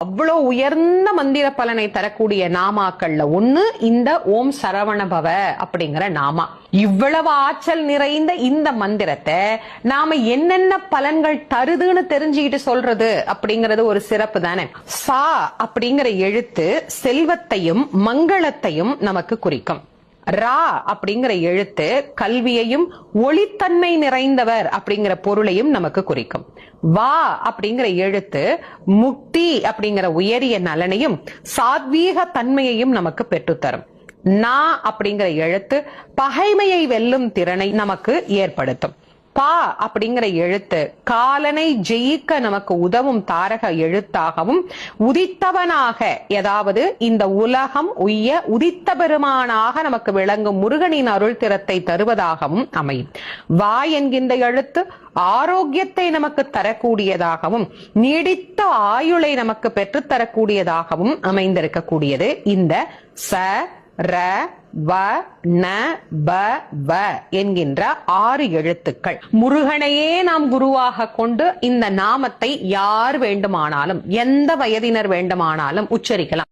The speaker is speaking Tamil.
அவ்வளவு உயர்ந்த மந்திர பலனை தரக்கூடிய நாமாக்கள்ல ஒண்ணு இந்த ஓம் சரவண பவ அப்படிங்கிற நாமா. இவ்வளவு ஆற்றல் நிறைந்த இந்த மந்திரத்தை நாம என்னென்ன பலன்கள் தருதுன்னு தெரிஞ்சுக்கிட்டு சொல்றது அப்படிங்கறது ஒரு சிறப்பு தானே. சா அப்படிங்கிற எழுத்து செல்வத்தையும் மங்களத்தையும் நமக்கு குறிக்கும். ரா அப்படிங்கிற எழுத்து கல்வியையும் ஒளித்தன்மை நிறைந்தவர் அப்படிங்கிற பொருளையும் நமக்கு குறிக்கும். வா அப்படிங்கிற எழுத்து முக்தி அப்படிங்கிற உயரிய நலனையும் சாத்வீக தன்மையையும் நமக்கு பெற்றுத்தரும். நா அப்படிங்கிற எழுத்து பகைமையை வெல்லும் திறனை நமக்கு ஏற்படுத்தும். பா அப்படிங்கிற எழுத்து காலனை ஜெயிக்க நமக்கு உதவும் தாரக எழுத்தாகவும் உதித்தவனாக, ஏதாவது இந்த உலகம் உய்ய உதித்த பெருமானாக நமக்கு விளங்கும் முருகனின் அருள் திறத்தை தருவதாகவும் அமையும். வா என்கின்ற எழுத்து ஆரோக்கியத்தை நமக்கு தரக்கூடியதாகவும் நீடித்த ஆயுளை நமக்கு பெற்றுத்தரக்கூடியதாகவும் அமைந்திருக்கக்கூடியது இந்த ச ர வ ந ப வ என்கின்ற 6 எழுத்துக்கள். முருகனையே நாம் குருவாக கொண்டு இந்த நாமத்தை யார் வேண்டுமானாலும் எந்த வயதினர் வேண்டுமானாலும் உச்சரிக்கலாம்.